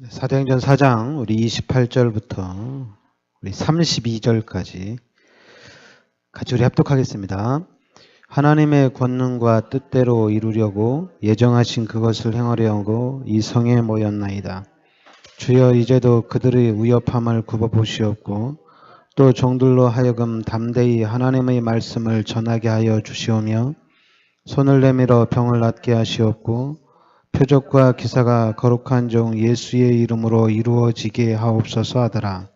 사도행전 4장 우리 28절부터 우리 32절까지 같이 우리 합독하겠습니다. 하나님의 권능과 뜻대로 이루려고 예정하신 그것을 행하려 하고 이 성에 모였나이다. 주여 이제도 그들의 위협함을 굽어보시옵고 또 종들로 하여금 담대히 하나님의 말씀을 전하게 하여 주시오며 손을 내밀어 병을 낫게 하시옵고 표적과 기사가 거룩한 종 예수의 이름으로 이루어지게 하옵소서 하더라.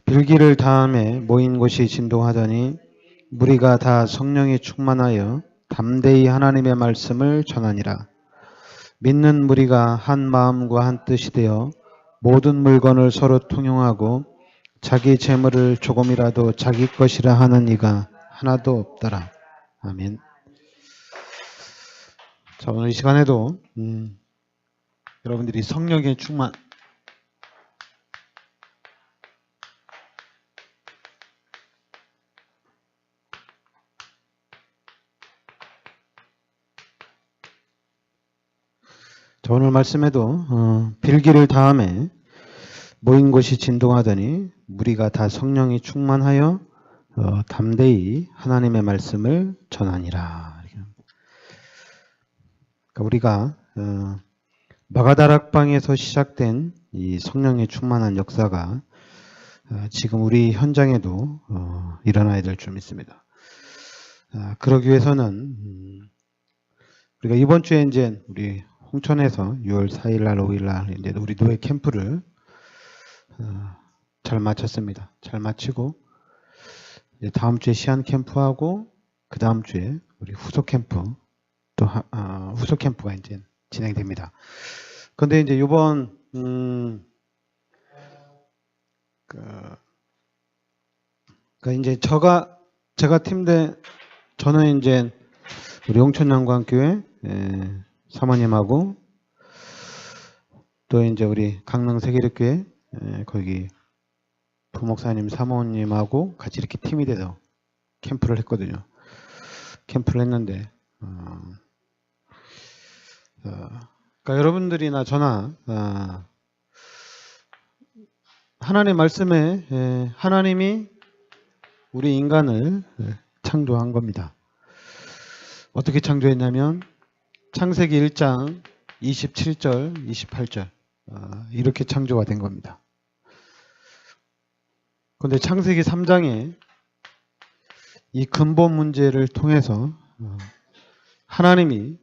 빌기를 다음에 모인 곳이 진동하더니 무리가 다 성령이 충만하여 담대히 하나님의 말씀을 전하니라. 믿는 무리가 한 마음과 한 뜻이 되어 모든 물건을 서로 통용하고 자기 재물을 조금이라도 자기 것이라 하는 이가 하나도 없더라. 아멘. 자, 오늘 이 시간에도 여러분들이 성령의 충만, 자, 오늘 말씀에도 빌기를 다음에 모인 곳이 진동하더니 무리가 다 성령이 충만하여 담대히 하나님의 말씀을 전하니라. 그러니까 우리가 마가다락방에서 시작된 이 성령의 충만한 역사가 지금 우리 현장에도 일어나야 될 줄 믿습니다. 그러기 위해서는 우리가 이번 주에 이제 우리 홍천에서 6월 4일 날 5일 날 이제 우리 노예 캠프를 잘 마쳤습니다. 잘 마치고 이제 다음 주에 시안 캠프하고 그 다음 주에 우리 후속 캠프 또 후속 캠프가 이제 진행됩니다. 그런데 이제 이번 이제 제가 팀대 저는 이제 우리 홍천양광교회 사모님하고 또 이제 우리 강릉 세계력교회 거기 부목사님 사모님하고 같이 이렇게 팀이 돼서 캠프를 했거든요. 캠프를 했는데 그러니까 여러분들이나 저나 하나님의 말씀에 하나님이 우리 인간을 창조한 겁니다. 어떻게 창조했냐면 창세기 1장 27절, 28절 이렇게 창조가 된 겁니다. 그런데 창세기 3장에 이 근본 문제를 통해서 하나님이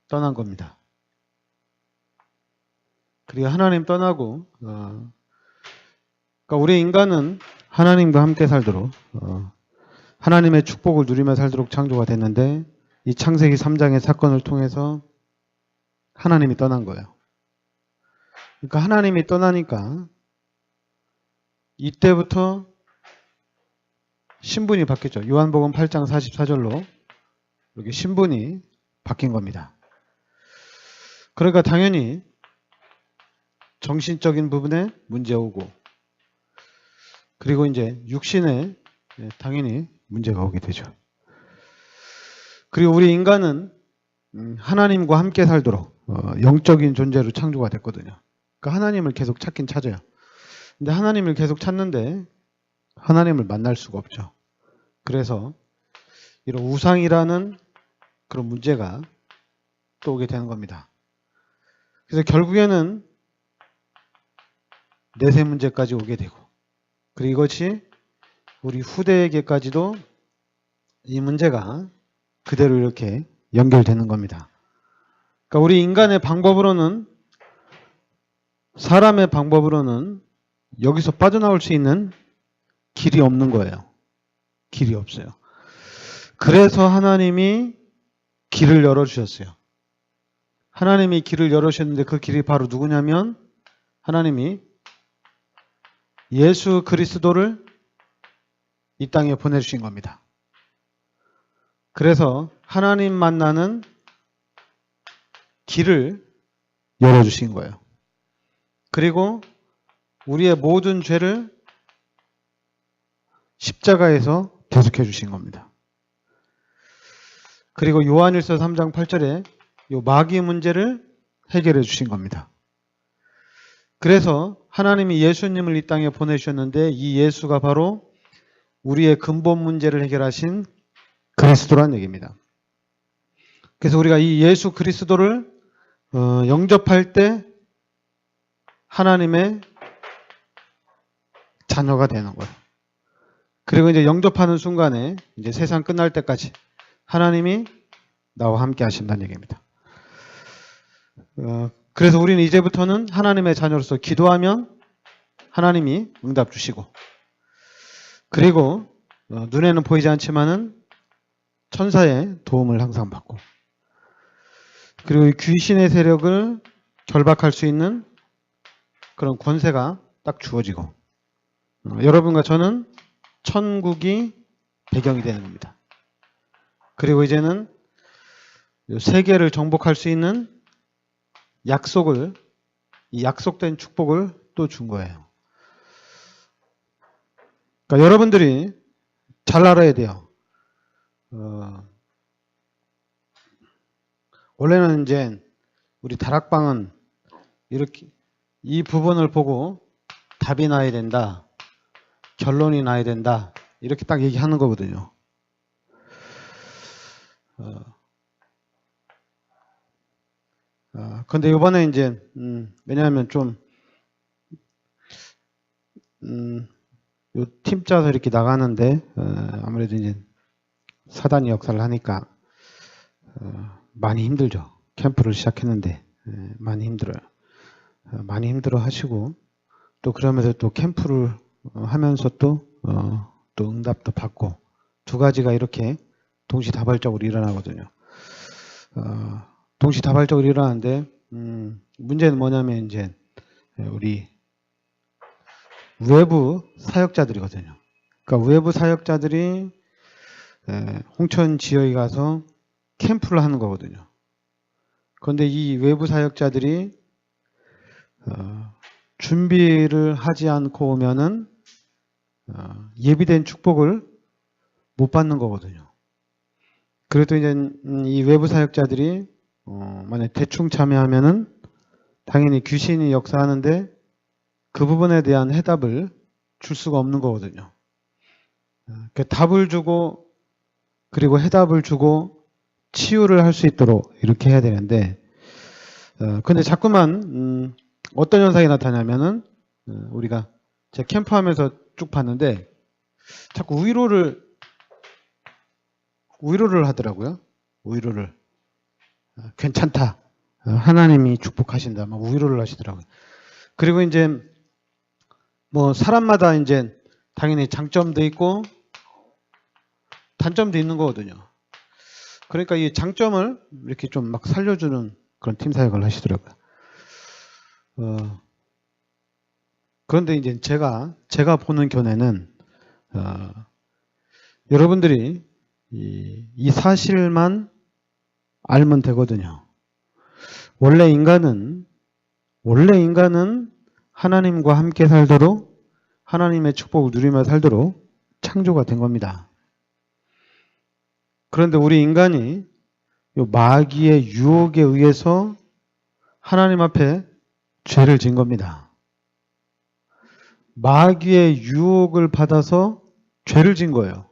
떠난 겁니다. 그리고 하나님 떠나고 그러니까 우리 인간은 하나님과 함께 살도록 하나님의 축복을 누리며 살도록 창조가 됐는데 이 창세기 3장의 사건을 통해서 하나님이 떠난 거예요. 그러니까 하나님이 떠나니까 이때부터 신분이 바뀌었죠. 요한복음 8장 44절로 여기 신분이 바뀐 겁니다. 그러니까 당연히 정신적인 부분에 문제 오고 그리고 이제 육신에 당연히 문제가 오게 되죠. 그리고 우리 인간은 하나님과 함께 살도록 영적인 존재로 창조가 됐거든요. 그러니까 하나님을 계속 찾긴 찾아요. 근데 하나님을 계속 찾는데 하나님을 만날 수가 없죠. 그래서 이런 우상이라는 그런 문제가 또 오게 되는 겁니다. 그래서 결국에는 내세 문제까지 오게 되고 그리고 이것이 우리 후대에게까지도 이 문제가 그대로 이렇게 연결되는 겁니다. 그러니까 우리 인간의 방법으로는 사람의 방법으로는 여기서 빠져나올 수 있는 길이 없는 거예요. 길이 없어요. 그래서 하나님이 길을 열어주셨어요. 하나님이 길을 열어주셨는데 그 길이 바로 누구냐면 하나님이 예수 그리스도를 이 땅에 보내주신 겁니다. 그래서 하나님 만나는 길을 열어주신 거예요. 그리고 우리의 모든 죄를 십자가에서 대속해 주신 겁니다. 그리고 요한일서 3장 8절에 이 마귀 문제를 해결해 주신 겁니다. 그래서 하나님이 예수님을 이 땅에 보내주셨는데 이 예수가 바로 우리의 근본 문제를 해결하신 그리스도란 얘기입니다. 그래서 우리가 이 예수 그리스도를 영접할 때 하나님의 자녀가 되는 거예요. 그리고 이제 영접하는 순간에 이제 세상 끝날 때까지 하나님이 나와 함께 하신다는 얘기입니다. 그래서 우리는 이제부터는 하나님의 자녀로서 기도하면 하나님이 응답 주시고, 그리고 눈에는 보이지 않지만은 천사의 도움을 항상 받고, 그리고 귀신의 세력을 결박할 수 있는 그런 권세가 딱 주어지고, 여러분과 저는 천국이 배경이 되는 겁니다. 그리고 이제는 세계를 정복할 수 있는 약속을, 이 약속된 축복을 또 준 거예요. 그러니까 여러분들이 잘 알아야 돼요. 원래는 이제 우리 다락방은 이렇게 이 부분을 보고 답이 나야 된다, 결론이 나야 된다, 이렇게 딱 얘기하는 거거든요. 근데 이번에 이제 왜냐하면 좀 요 팀 짜서 이렇게 나가는데 아무래도 이제 사단이 역사를 하니까 많이 힘들죠. 캠프를 시작했는데 많이 힘들어요. 많이 힘들어 하시고, 또 그러면서 또 캠프를 하면서 또 응답도 받고, 두 가지가 이렇게 동시다발적으로 일어나거든요. 동시다발적으로 일어나는데 문제는 뭐냐면 이제 우리 외부 사역자들이거든요. 그러니까 외부 사역자들이 홍천 지역에 가서 캠프를 하는 거거든요. 그런데 이 외부 사역자들이 준비를 하지 않고 오면은 예비된 축복을 못 받는 거거든요. 그래도 이제 이 외부 사역자들이 만약 대충 참여하면은 당연히 귀신이 역사하는데 그 부분에 대한 해답을 줄 수가 없는 거거든요. 그 답을 주고, 그리고 해답을 주고 치유를 할 수 있도록 이렇게 해야 되는데, 근데 자꾸만 어떤 현상이 나타나냐면은 우리가 제 캠프하면서 쭉 봤는데 자꾸 위로를 하더라고요. 위로를. 괜찮다, 하나님이 축복하신다, 막 위로를 하시더라고요. 그리고 이제 뭐 사람마다 이제 당연히 장점도 있고 단점도 있는 거거든요. 그러니까 이 장점을 이렇게 좀 막 살려주는 그런 팀 사역을 하시더라고요. 그런데 이제 제가 보는 견해는 여러분들이 이 사실만 알면 되거든요. 원래 인간은 하나님과 함께 살도록, 하나님의 축복을 누리며 살도록 창조가 된 겁니다. 그런데 우리 인간이 요 마귀의 유혹에 의해서 하나님 앞에 죄를 지은 겁니다. 마귀의 유혹을 받아서 죄를 지은 거예요.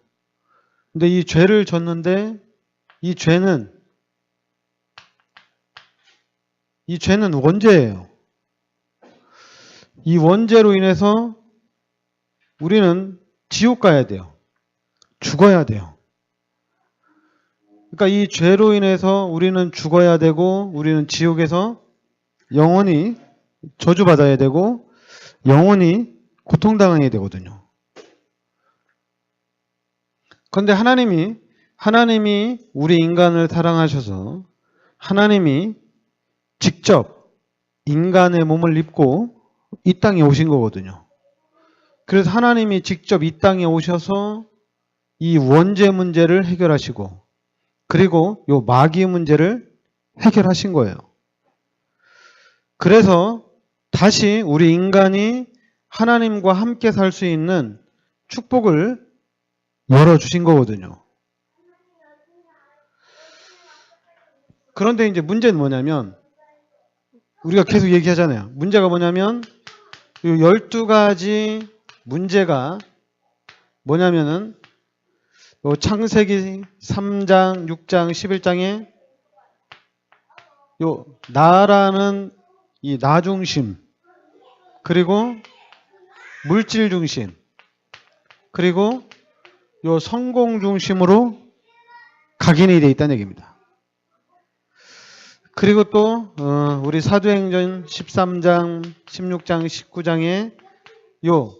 근데 이 죄를 졌는데 이 죄는 원죄예요. 이 원죄로 인해서 우리는 지옥 가야 돼요. 죽어야 돼요. 그러니까 이 죄로 인해서 우리는 죽어야 되고, 우리는 지옥에서 영원히 저주받아야 되고, 영원히 고통당해야 되거든요. 그런데 하나님이 우리 인간을 사랑하셔서 하나님이 직접 인간의 몸을 입고 이 땅에 오신 거거든요. 그래서 하나님이 직접 이 땅에 오셔서 이 원죄 문제를 해결하시고, 그리고 요 마귀 문제를 해결하신 거예요. 그래서 다시 우리 인간이 하나님과 함께 살 수 있는 축복을 열어주신 거거든요. 그런데 이제 문제는 뭐냐면, 우리가 계속 얘기하잖아요. 문제가 뭐냐면 이 12가지 문제가 뭐냐면은 요 창세기 3장, 6장, 11장에 요 나라는 이 나 중심, 그리고 물질 중심, 그리고 요 성공 중심으로 각인이 되어 있다는 얘기입니다. 그리고 또 우리 사도행전 13장, 16장, 19장에 요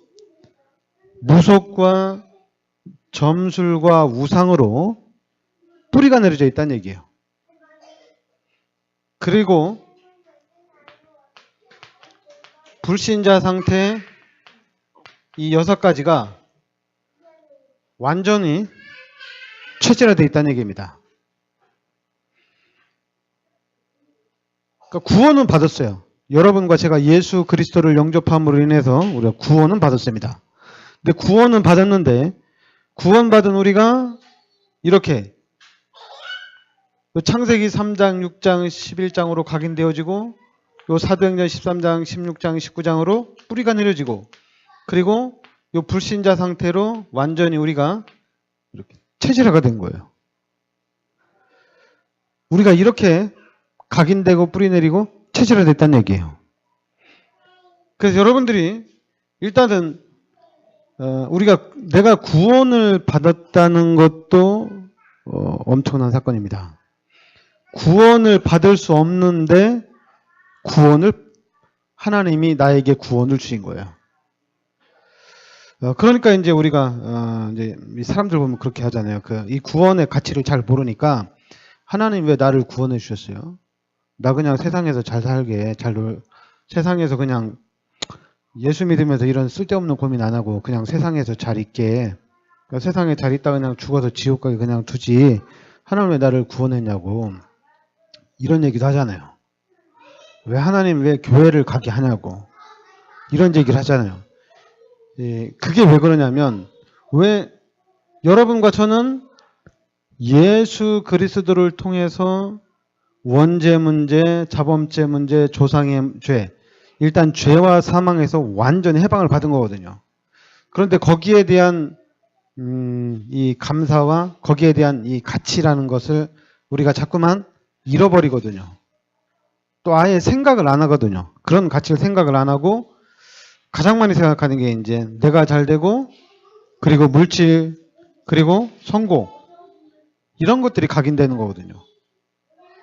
무속과 점술과 우상으로 뿌리가 내려져 있다는 얘기예요. 그리고 불신자 상태 이 6가지가 완전히 체질화되어 있다는 얘기입니다. 그러니까 구원은 받았어요. 여러분과 제가 예수 그리스도를 영접함으로 인해서 우리가 구원은 받았습니다. 근데 구원은 받았는데 구원받은 우리가 이렇게 창세기 3장, 6장, 11장으로 각인되어지고 요 사도행전 13장, 16장, 19장으로 뿌리가 내려지고 그리고 요 불신자 상태로 완전히 우리가 이렇게 체질화가 된 거예요. 우리가 이렇게 각인되고 뿌리 내리고 체질화됐다는 얘기예요. 그래서 여러분들이 일단은 내가 구원을 받았다는 것도 엄청난 사건입니다. 구원을 받을 수 없는데 하나님이 나에게 구원을 주신 거예요. 그러니까 이제 우리가 이제 사람들 보면 그렇게 하잖아요. 이 구원의 가치를 잘 모르니까 하나님 왜 나를 구원해 주셨어요? 나 그냥 세상에서 잘 살게, 세상에서 그냥 예수 믿으면서 이런 쓸데없는 고민 안 하고 그냥 세상에서 잘 있게, 그러니까 세상에 잘 있다 그냥 죽어서 지옥 가게 그냥 두지 하나님 왜 나를 구원했냐고 이런 얘기도 하잖아요. 하나님 왜 교회를 가게 하냐고 이런 얘기를 하잖아요. 그게 왜 그러냐면 왜 여러분과 저는 예수 그리스도를 통해서 원죄 문제, 자범죄 문제, 조상의 죄, 일단 죄와 사망에서 완전히 해방을 받은 거거든요. 그런데 거기에 대한 이 감사와 거기에 대한 이 가치라는 것을 우리가 자꾸만 잃어버리거든요. 또 아예 생각을 안 하거든요. 그런 가치를 생각을 안 하고 가장 많이 생각하는 게 이제 내가 잘 되고 그리고 물질 그리고 성공 이런 것들이 각인되는 거거든요.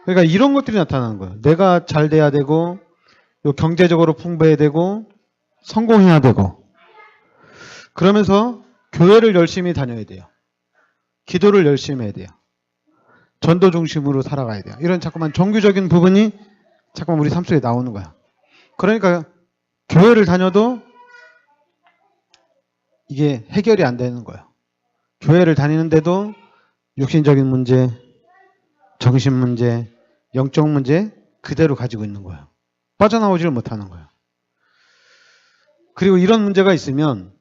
그러니까 이런 것들이 나타나는 거예요. 내가 잘 돼야 되고 경제적으로 풍부해야 되고 성공해야 되고 그러면서 교회를 열심히 다녀야 돼요. 기도를 열심히 해야 돼요. 전도 중심으로 살아가야 돼요. 이런 자꾸만 종교적인 부분이 자꾸만 우리 삶 속에 나오는 거야. 그러니까 교회를 다녀도 이게 해결이 안 되는 거예요. 교회를 다니는데도 육신적인 문제, 정신 문제, 영적 문제 그대로 가지고 있는 거예요. 빠져나오지를 못하는 거예요. 그리고 이런 문제가 있으면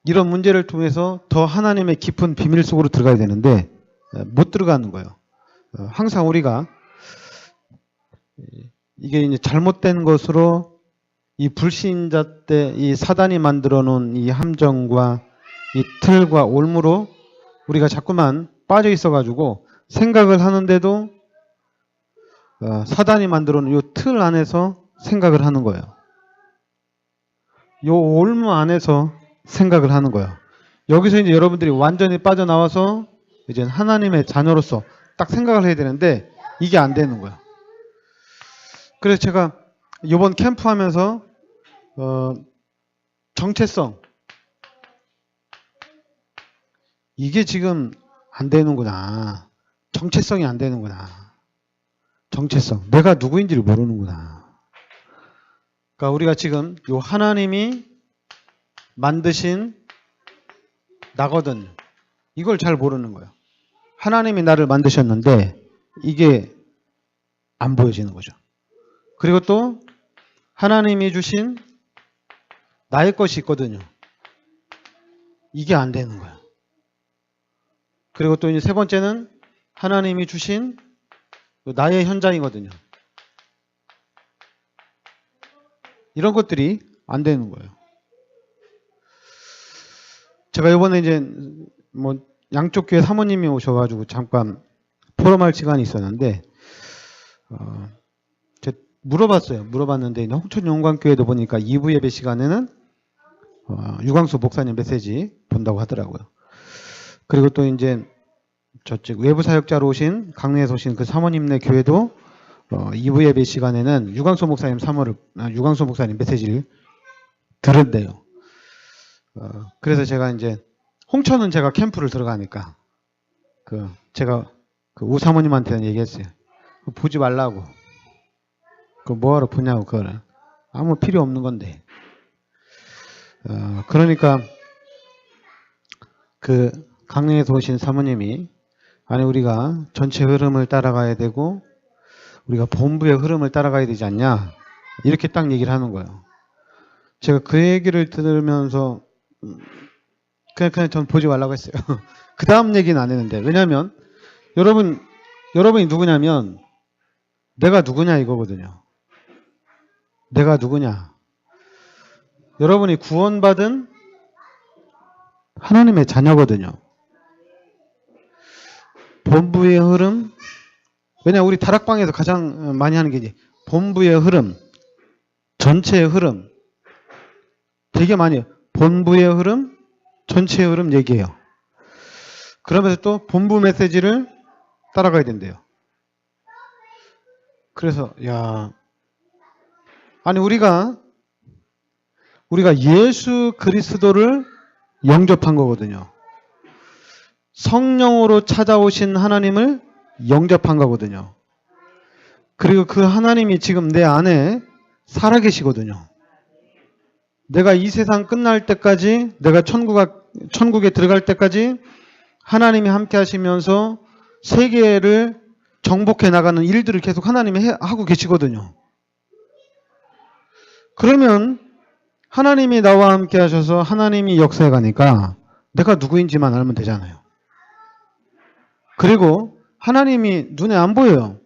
이런 문제를 통해서 더 하나님의 깊은 비밀 속으로 들어가야 되는데 못 들어가는 거예요. 항상 우리가 이게 이제 잘못된 것으로 이 불신자 때 이 사단이 만들어 놓은 이 함정과 이 틀과 올무로 우리가 자꾸만 빠져 있어 가지고 생각을 하는데도 사단이 만들어 놓은 이 틀 안에서 생각을 하는 거예요. 이 올무 안에서 생각을 하는 거예요. 여기서 이제 여러분들이 완전히 빠져나와서 이제 하나님의 자녀로서 딱 생각을 해야 되는데 이게 안 되는 거예요. 그래서 제가 이번 캠프 하면서 정체성 이게 지금 안 되는구나. 정체성이 안 되는구나. 정체성 내가 누구인지를 모르는구나. 그러니까 우리가 지금 요 하나님이 만드신 나거든 이걸 잘 모르는 거예요. 하나님이 나를 만드셨는데 이게 안 보여지는 거죠. 그리고 또 하나님이 주신 나의 것이 있거든요. 이게 안 되는 거예요. 그리고 또 이제 세 번째는 하나님이 주신 나의 현장이거든요. 이런 것들이 안 되는 거예요. 제가 이번에 이제 뭐 양쪽 교회 사모님이 오셔가지고 잠깐 포럼할 시간이 있었는데, 제가 물어봤는데, 홍천 용광교회도 보니까 2부 예배 시간에는 유광수 목사님 메시지 본다고 하더라고요. 그리고 또 이제 저쪽 외부 사역자로 오신 강릉에서 오신 그 사모님네 교회도 2부 예배 시간에는 유광수 목사님 메시지를 들은대요. 그래서 제가 이제 홍천은 제가 캠프를 들어가니까 제가 우 사모님한테는 얘기했어요. 보지 말라고. 뭐하러 보냐고. 그거를 아무 필요 없는 건데. 그러니까 그 강릉에서 오신 사모님이, 아니 우리가 전체 흐름을 따라가야 되고 우리가 본부의 흐름을 따라가야 되지 않냐, 이렇게 딱 얘기를 하는 거예요. 제가 그 얘기를 들으면서 그냥 전 보지 말라고 했어요. 그 다음 얘기는 안 했는데, 왜냐하면 여러분이 누구냐면 내가 누구냐 이거거든요. 내가 누구냐. 여러분이 구원받은 하나님의 자녀거든요. 본부의 흐름, 왜냐 우리 다락방에서 가장 많이 하는 게 이제 본부의 흐름, 전체의 흐름, 되게 많이 해요. 본부의 흐름, 전체의 흐름 얘기해요. 그러면서 또 본부 메시지를 따라가야 된대요. 그래서 아니 우리가 예수 그리스도를 영접한 거거든요. 성령으로 찾아오신 하나님을 영접한 거거든요. 그리고 그 하나님이 지금 내 안에 살아계시거든요. 내가 이 세상 끝날 때까지, 내가 천국에 들어갈 때까지 하나님이 함께 하시면서 세계를 정복해 나가는 일들을 계속 하나님이 하고 계시거든요. 그러면 하나님이 나와 함께 하셔서 하나님이 역사해 가니까 내가 누구인지만 알면 되잖아요. 그리고 하나님이 눈에 안 보여요.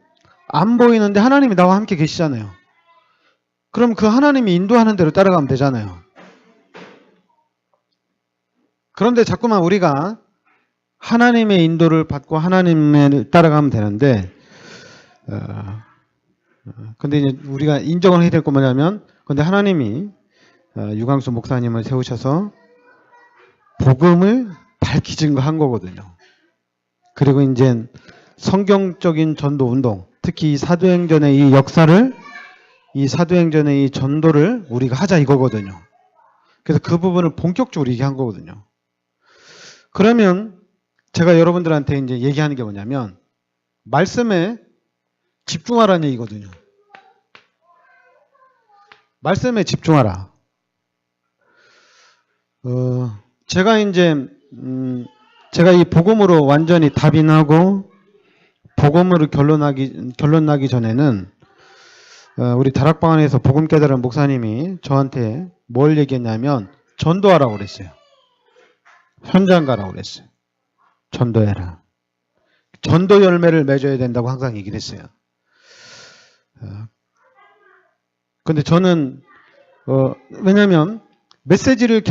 안 보이는데 하나님이 나와 함께 계시잖아요. 그럼 그 하나님이 인도하는 대로 따라가면 되잖아요. 그런데 자꾸만 우리가 하나님의 인도를 받고 하나님을 따라가면 되는데, 근데 이제 우리가 인정을 해야 될 건 뭐냐면, 근데 하나님이 유광수 목사님을 세우셔서 복음을 밝히 증거한 거거든요. 그리고 이제 성경적인 전도 운동, 특히 이 사도행전의 이 역사를, 이 사도행전의 이 전도를 우리가 하자 이거거든요. 그래서 그 부분을 본격적으로 얘기한 거거든요. 그러면 제가 여러분들한테 이제 얘기하는 게 뭐냐면, 말씀에 집중하라는 얘기거든요. 말씀에 집중하라. 제가 이 복음으로 완전히 답인하고 복음으로 결론 나기 전에는 우리 다락방 안에서 복음 깨달은 목사님이 저한테 뭘 얘기했냐면 전도하라고 그랬어요. 현장 가라고 그랬어요. 전도해라. 전도 열매를 맺어야 된다고 항상 얘기를 했어요. 근데 저는 왜냐면 메시지를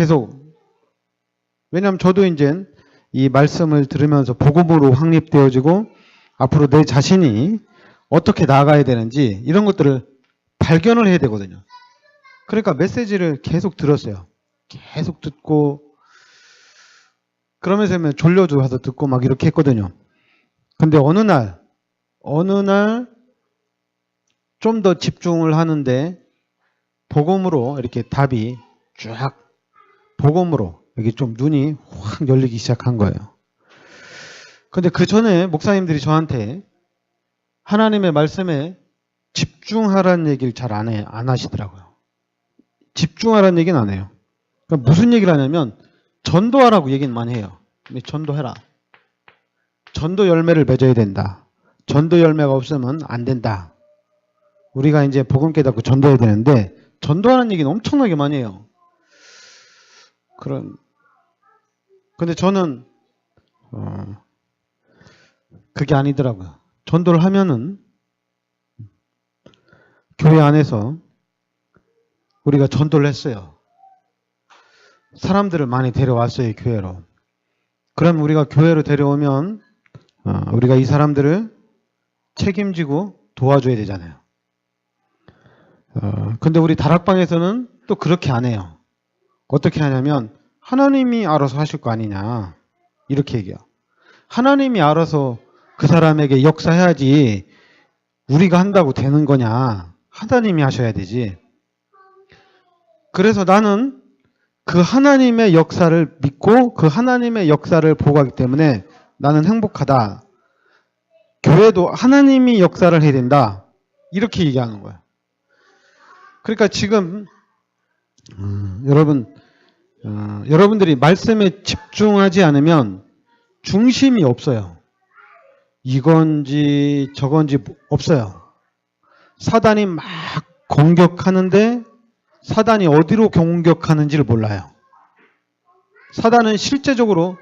왜냐면 저도 이제 이 말씀을 들으면서 복음으로 확립되어지고 앞으로 내 자신이 어떻게 나아가야 되는지 이런 것들을 발견을 해야 되거든요. 그러니까 메시지를 계속 들었어요. 계속 듣고, 그러면서 졸려도 와서 듣고 막 이렇게 했거든요. 근데 어느 날 좀 더 집중을 하는데 복음으로 이렇게 답이 쫙, 복음으로 이게 좀 눈이 확 열리기 시작한 거예요. 근데 그 전에 목사님들이 저한테 하나님의 말씀에 집중하라는 얘기를 잘 안 하시더라고요. 집중하라는 얘기는 안 해요. 그러니까 무슨 얘기를 하냐면 전도하라고 얘기는 많이 해요. 전도해라. 전도 열매를 맺어야 된다. 전도 열매가 없으면 안 된다. 우리가 이제 복음 깨닫고 전도해야 되는데 전도하는 얘기는 엄청나게 많이 해요. 근데 저는 그게 아니더라고요. 전도를 하면은 교회 안에서 우리가 전도를 했어요. 사람들을 많이 데려왔어요, 교회로. 그럼 우리가 교회로 데려오면 우리가 이 사람들을 책임지고 도와줘야 되잖아요. 근데 우리 다락방에서는 또 그렇게 안 해요. 어떻게 하냐면 하나님이 알아서 하실 거 아니냐 이렇게 얘기해요. 하나님이 알아서 그 사람에게 역사해야지 우리가 한다고 되는 거냐. 하나님이 하셔야 되지. 그래서 나는 그 하나님의 역사를 믿고 그 하나님의 역사를 보고 하기 때문에 나는 행복하다. 교회도 하나님이 역사를 해야 된다. 이렇게 얘기하는 거예요. 그러니까 지금 여러분들이 말씀에 집중하지 않으면 중심이 없어요. 이건지 저건지 없어요. 사단이 막 공격하는데 사단이 어디로 공격하는지를 몰라요. 사단은 실제적으로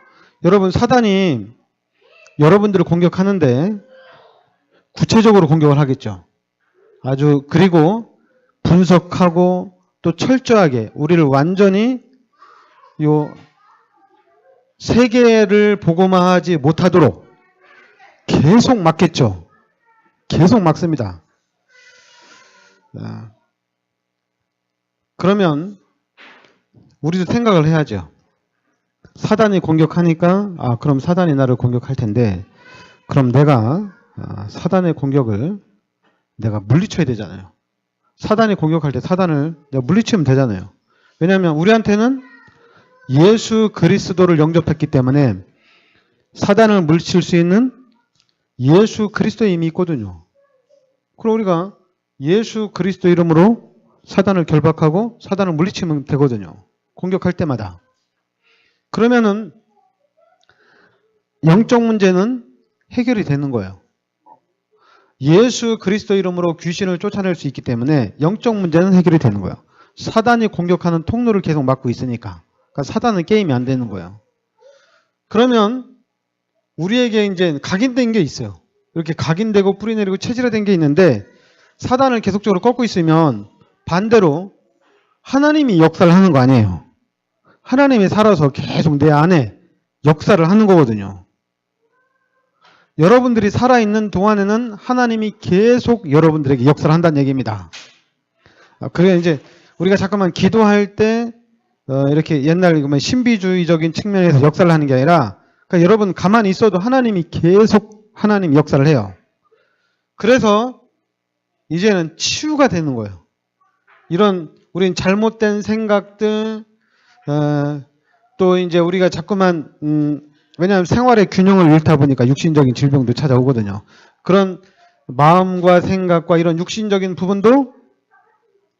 사단이 여러분들을 공격하는데 구체적으로 공격을 하겠죠. 그리고 분석하고 또 철저하게 우리를 완전히 요 세계를 보고만 하지 못하도록 계속 막겠죠. 계속 막습니다. 그러면 우리도 생각을 해야죠. 사단이 공격하니까 그럼 사단이 나를 공격할 텐데 그럼 내가 사단의 공격을 내가 물리쳐야 되잖아요. 사단이 공격할 때 사단을 내가 물리치면 되잖아요. 왜냐하면 우리한테는 예수 그리스도를 영접했기 때문에 사단을 물리칠 수 있는 예수 그리스도의 힘이 있거든요. 그럼 우리가 예수 그리스도 이름으로 사단을 결박하고 사단을 물리치면 되거든요. 공격할 때마다. 그러면은 영적 문제는 해결이 되는 거예요. 예수 그리스도 이름으로 귀신을 쫓아낼 수 있기 때문에 영적 문제는 해결이 되는 거예요. 사단이 공격하는 통로를 계속 막고 있으니까. 그러니까 사단은 게임이 안 되는 거예요. 그러면 우리에게 이제 각인된 게 있어요. 이렇게 각인되고 뿌리내리고 체질화된 게 있는데 사단을 계속적으로 꺾고 있으면 반대로 하나님이 역사를 하는 거 아니에요. 하나님이 살아서 계속 내 안에 역사를 하는 거거든요. 여러분들이 살아있는 동안에는 하나님이 계속 여러분들에게 역사를 한다는 얘기입니다. 그게 이제 우리가 잠깐만 기도할 때 이렇게 옛날 신비주의적인 측면에서 역사를 하는 게 아니라 그러니까 여러분 가만히 있어도 하나님이 계속 하나님 역사를 해요. 그래서 이제는 치유가 되는 거예요. 이런 우린 잘못된 생각들 또 이제 우리가 자꾸만 왜냐하면 생활의 균형을 잃다 보니까 육신적인 질병도 찾아오거든요. 그런 마음과 생각과 이런 육신적인 부분도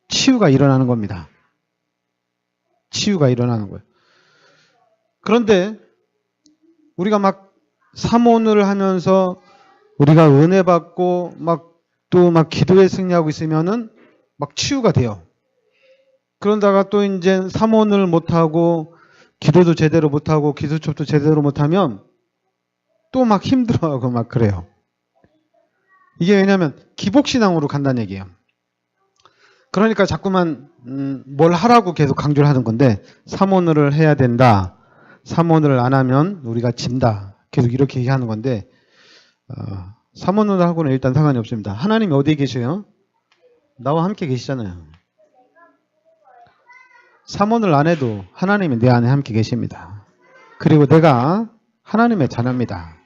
치유가 일어나는 겁니다. 치유가 일어나는 거예요. 그런데 우리가 막 사모를 하면서 우리가 은혜 받고 또 기도에 승리하고 있으면은 막 치유가 돼요. 그런다가 또 이제 사모를 못하고 기도도 제대로 못하고 기도첩도 제대로 못하면 또 막 힘들어하고 막 그래요. 이게 왜냐하면 기복신앙으로 간다는 얘기예요. 그러니까 자꾸만 뭘 하라고 계속 강조를 하는 건데 사모를 해야 된다. 사모를 안 하면 우리가 진다. 계속 이렇게 얘기하는 건데 사모를 하고는 일단 상관이 없습니다. 하나님이 어디에 계셔요? 나와 함께 계시잖아요. 사모를 안 해도 하나님이 내 안에 함께 계십니다. 그리고 내가 하나님의 자녀입니다.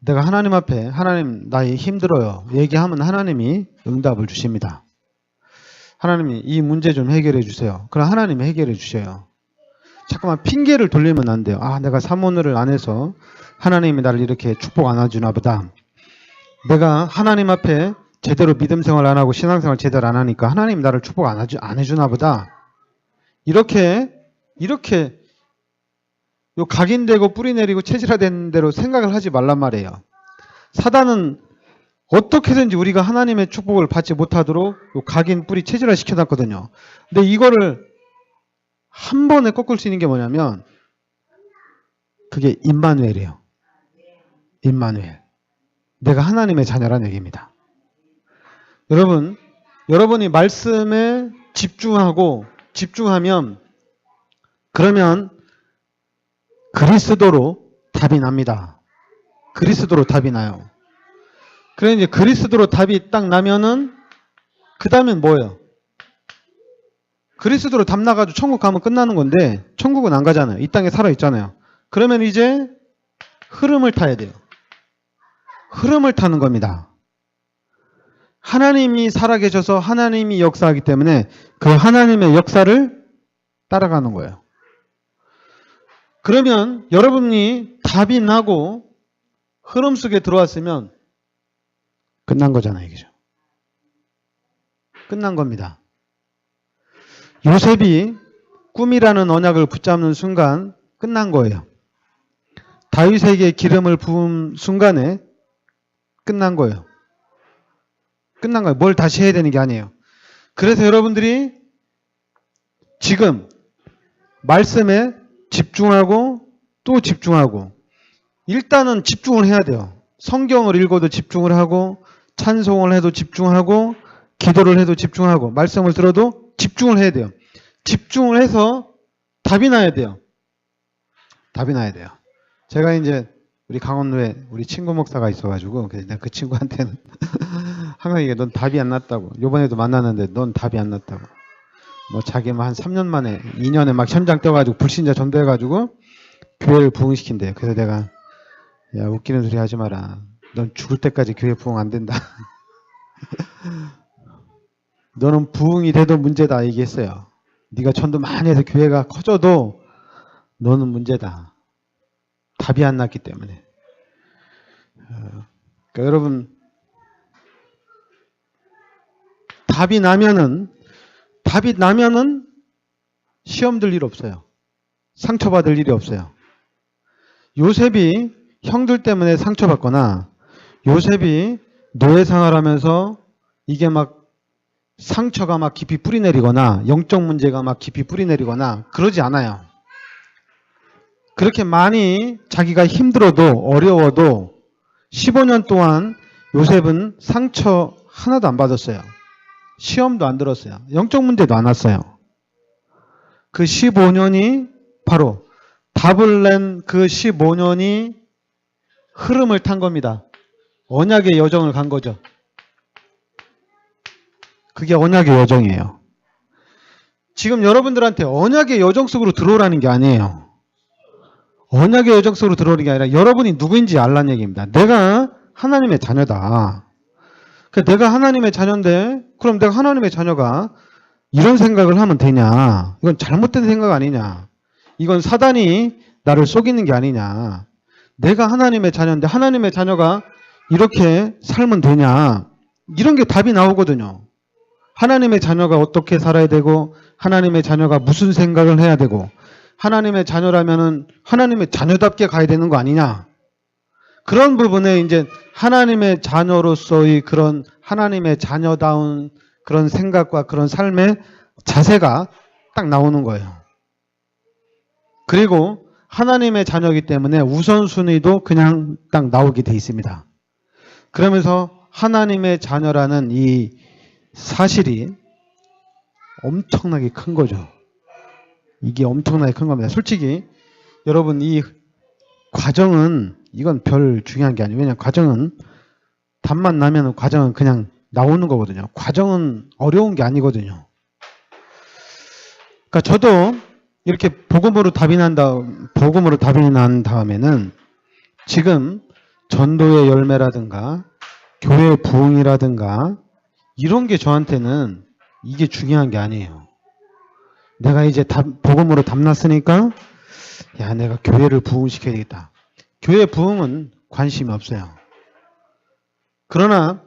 내가 하나님 앞에 하나님 나 힘들어요 얘기하면 하나님이 응답을 주십니다. 하나님이 이 문제 좀 해결해 주세요. 그럼 하나님이 해결해 주셔요. 잠깐만 핑계를 돌리면 안 돼요. 내가 사모를 안 해서 하나님이 나를 이렇게 축복 안 해주나 보다. 내가 하나님 앞에 제대로 믿음 생활 안 하고 신앙생활 제대로 안 하니까 하나님 나를 축복 안 해주나 보다. 이렇게 요 각인되고 뿌리내리고 체질화된 대로 생각을 하지 말란 말이에요. 사단은 어떻게든지 우리가 하나님의 축복을 받지 못하도록 요 각인 뿌리 체질화 시켜놨거든요. 근데 이거를 한 번에 꺾을 수 있는 게 뭐냐면 그게 임마누엘이에요. 임마누엘. 내가 하나님의 자녀라는 얘기입니다. 여러분이 말씀에 집중하면 그러면 그리스도로 답이 납니다. 그리스도로 답이 나요. 그래 이제 그리스도로 답이 딱 나면은 그 다음엔 뭐예요? 그리스도로 답 나가지고 천국 가면 끝나는 건데 천국은 안 가잖아요. 이 땅에 살아 있잖아요. 그러면 이제 흐름을 타야 돼요. 흐름을 타는 겁니다. 하나님이 살아계셔서 하나님이 역사하기 때문에 그 하나님의 역사를 따라가는 거예요. 그러면 여러분이 답이 나고 흐름 속에 들어왔으면 끝난 거잖아요. 그죠? 끝난 겁니다. 요셉이 꿈이라는 언약을 붙잡는 순간 끝난 거예요. 다윗에게 기름을 부은 순간에 끝난 거예요. 끝난 거예요. 뭘 다시 해야 되는 게 아니에요. 그래서 여러분들이 지금 말씀에 집중하고 또 집중하고 일단은 집중을 해야 돼요. 성경을 읽어도 집중을 하고 찬송을 해도 집중하고 기도를 해도 집중하고 말씀을 들어도 집중을 해야 돼요. 집중을 해서 답이 나야 돼요. 답이 나야 돼요. 제가 이제 우리 강원로에 우리 친구 목사가 있어가지고 내가 그 친구한테는 항상 이게 넌 답이 안 났다고. 요번에도 만났는데 넌 답이 안 났다고. 뭐 자기 한 3년 만에 2년에 막 현장 떠가지고 불신자 전도해가지고 교회를 부흥시킨대요. 그래서 내가 야 웃기는 소리 하지 마라. 넌 죽을 때까지 교회 부흥 안 된다. 너는 부흥이 돼도 문제다 얘기했어요. 네가 전도 많이 해서 교회가 커져도 너는 문제다. 답이 안 났기 때문에. 그러니까 여러분 답이 나면은 시험 들 일 없어요. 상처받을 일이 없어요. 요셉이 형들 때문에 상처받거나 요셉이 노예 생활하면서 이게 막 상처가 막 깊이 뿌리내리거나 영적 문제가 막 깊이 뿌리내리거나 그러지 않아요. 그렇게 많이 자기가 힘들어도 어려워도 15년 동안 요셉은 상처 하나도 안 받았어요. 시험도 안 들었어요. 영적 문제도 안 왔어요. 그 15년이 바로 답을 낸 그 15년이 흐름을 탄 겁니다. 언약의 여정을 간 거죠. 그게 언약의 여정이에요. 지금 여러분들한테 언약의 여정 속으로 들어오라는 게 아니에요. 언약의 여정 속으로 들어오는 게 아니라 여러분이 누구인지 알라는 얘기입니다. 내가 하나님의 자녀다. 내가 하나님의 자녀인데 그럼 내가 하나님의 자녀가 이런 생각을 하면 되냐. 이건 잘못된 생각 아니냐. 이건 사단이 나를 속이는 게 아니냐. 내가 하나님의 자녀인데 하나님의 자녀가 이렇게 살면 되냐. 이런 게 답이 나오거든요. 하나님의 자녀가 어떻게 살아야 되고 하나님의 자녀가 무슨 생각을 해야 되고 하나님의 자녀라면은 하나님의 자녀답게 가야 되는 거 아니냐. 그런 부분에 이제 하나님의 자녀로서의 그런 하나님의 자녀다운 그런 생각과 그런 삶의 자세가 딱 나오는 거예요. 그리고 하나님의 자녀이기 때문에 우선순위도 그냥 딱 나오게 돼 있습니다. 그러면서 하나님의 자녀라는 이 사실이 엄청나게 큰 거죠. 이게 엄청나게 큰 겁니다. 솔직히 여러분 이 과정은 이건 별 중요한 게 아니에요. 왜냐하면 과정은 답만 나면 과정은 그냥 나오는 거거든요. 과정은 어려운 게 아니거든요. 그러니까 저도 이렇게 복음으로 답이 난 다음에는 지금 전도의 열매라든가 교회 부흥이라든가 이런 게 저한테는 이게 중요한 게 아니에요. 내가 이제 복음으로 답 났으니까 야 내가 교회를 부흥시켜야 되겠다. 교회 부흥은 관심이 없어요. 그러나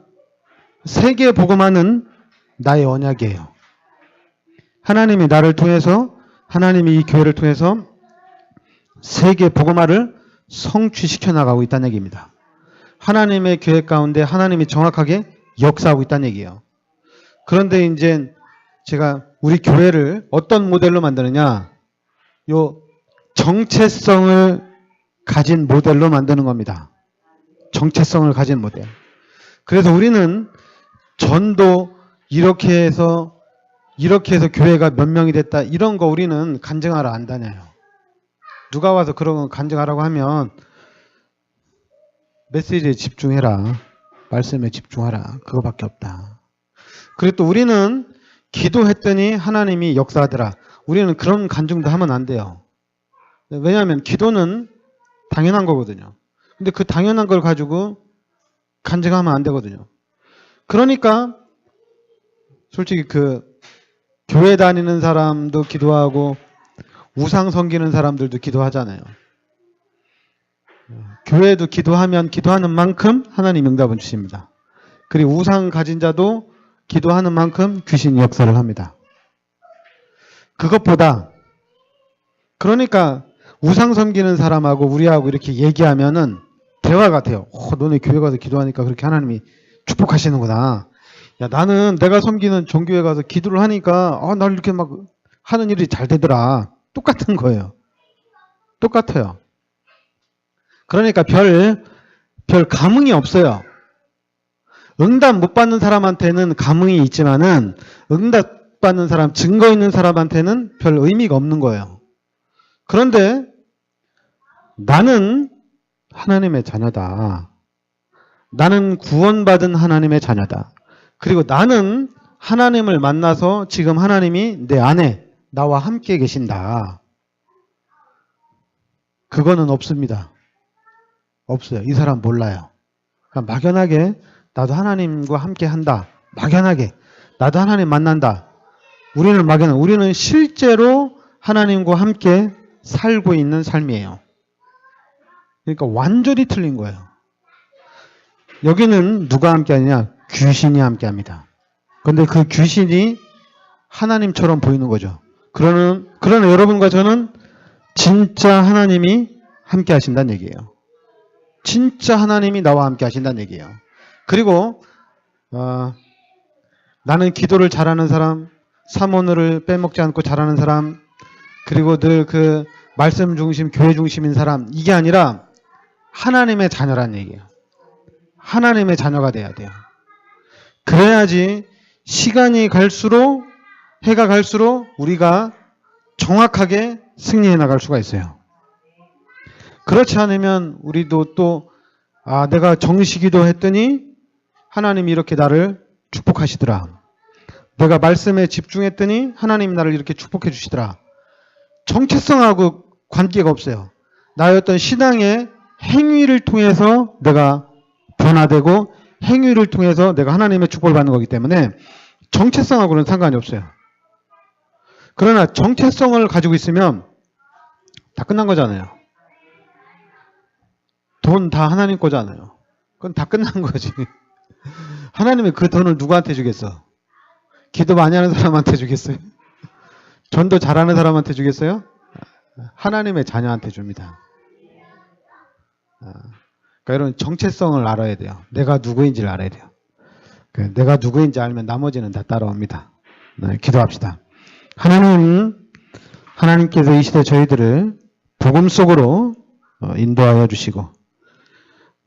세계 복음화는 나의 언약이에요. 하나님이 나를 통해서 하나님이 이 교회를 통해서 세계 복음화를 성취시켜 나가고 있다는 얘기입니다. 하나님의 계획 가운데 하나님이 정확하게 역사하고 있다는 얘기예요. 그런데 이제 제가 우리 교회를 어떤 모델로 만드느냐? 요 정체성을 가진 모델로 만드는 겁니다. 정체성을 가진 모델. 그래서 우리는 전도 이렇게 해서 이렇게 해서 교회가 몇 명이 됐다 이런 거 우리는 간증하러 안 다녀요. 누가 와서 그런 거 간증하라고 하면 메시지에 집중해라. 말씀에 집중하라. 그거밖에 없다. 그리고 또 우리는 기도했더니 하나님이 역사하더라. 우리는 그런 간증도 하면 안 돼요. 왜냐하면 기도는 당연한 거거든요. 근데 그 당연한 걸 가지고 간증하면 안 되거든요. 그러니까 솔직히 교회 다니는 사람도 기도하고 우상 섬기는 사람들도 기도하잖아요. 교회도 기도하면 기도하는 만큼 하나님 응답은 주십니다. 그리고 우상 가진 자도 기도하는 만큼 귀신이 역사를 합니다. 그것보다 그러니까 우상 섬기는 사람하고 우리하고 이렇게 얘기하면은 대화가 돼요. 너네 교회 가서 기도하니까 그렇게 하나님이 축복하시는구나. 야, 나는 내가 섬기는 종교에 가서 기도를 하니까 날 이렇게 막 하는 일이 잘 되더라. 똑같은 거예요. 똑같아요. 그러니까 별 감흥이 없어요. 응답 못 받는 사람한테는 감흥이 있지만은 응답 받는 사람, 증거 있는 사람한테는 별 의미가 없는 거예요. 그런데 나는 하나님의 자녀다. 나는 구원받은 하나님의 자녀다. 그리고 나는 하나님을 만나서 지금 하나님이 내 안에 나와 함께 계신다. 그거는 없습니다. 없어요. 이 사람 몰라요. 그러니까 막연하게 나도 하나님과 함께 한다. 막연하게 나도 하나님 만난다. 우리는 실제로 하나님과 함께 살고 있는 삶이에요. 그러니까 완전히 틀린 거예요. 여기는 누가 함께 하느냐? 귀신이 함께 합니다. 그런데 그 귀신이 하나님처럼 보이는 거죠. 그러나 여러분과 저는 진짜 하나님이 함께 하신다는 얘기예요. 진짜 하나님이 나와 함께 하신다는 얘기예요. 그리고 나는 기도를 잘하는 사람, 사모늘을 빼먹지 않고 잘하는 사람, 그리고 늘 말씀 중심, 교회 중심인 사람, 이게 아니라 하나님의 자녀라는 얘기예요. 하나님의 자녀가 돼야 돼요. 그래야지 시간이 갈수록, 해가 갈수록 우리가 정확하게 승리해 나갈 수가 있어요. 그렇지 않으면 우리도 또 내가 정시기도 했더니 하나님이 이렇게 나를 축복하시더라. 내가 말씀에 집중했더니 하나님이 나를 이렇게 축복해 주시더라. 정체성하고 관계가 없어요. 나의 어떤 신앙의 행위를 통해서 내가 변화되고 행위를 통해서 내가 하나님의 축복을 받는 거기 때문에 정체성하고는 상관이 없어요. 그러나 정체성을 가지고 있으면 다 끝난 거잖아요. 돈 다 하나님 거잖아요. 그건 다 끝난 거지. 하나님이 그 돈을 누구한테 주겠어? 기도 많이 하는 사람한테 주겠어요? 전도 잘하는 사람한테 주겠어요? 하나님의 자녀한테 줍니다. 그러니까 여러분 정체성을 알아야 돼요. 내가 누구인지를 알아야 돼요. 내가 누구인지 알면 나머지는 다 따라옵니다. 네, 기도합시다. 하나님께서 이 시대 저희들을 복음 속으로 인도하여 주시고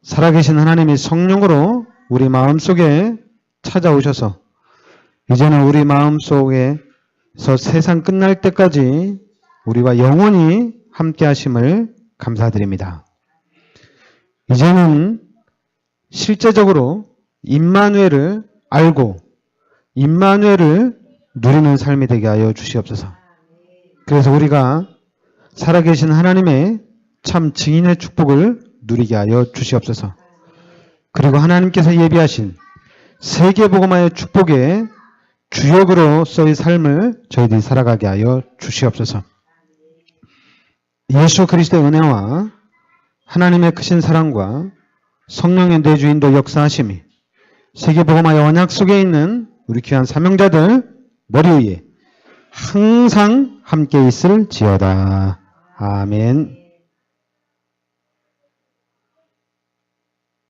살아계신 하나님이 성령으로 우리 마음속에 찾아오셔서 이제는 우리 마음속에서 세상 끝날 때까지 우리와 영원히 함께 하심을 감사드립니다. 이제는 실제적으로 임마누엘을 알고 임마누엘을 누리는 삶이 되게 하여 주시옵소서. 그래서 우리가 살아계신 하나님의 참 증인의 축복을 누리게 하여 주시옵소서. 그리고 하나님께서 예비하신 세계복음화의 축복의 주역으로서의 삶을 저희들이 살아가게 하여 주시옵소서. 예수 그리스도의 은혜와 하나님의 크신 사랑과 성령의 내주인도 역사하심이 세계복음화의 언약 속에 있는 우리 귀한 사명자들 머리 위에 항상 함께 있을지어다. 아멘.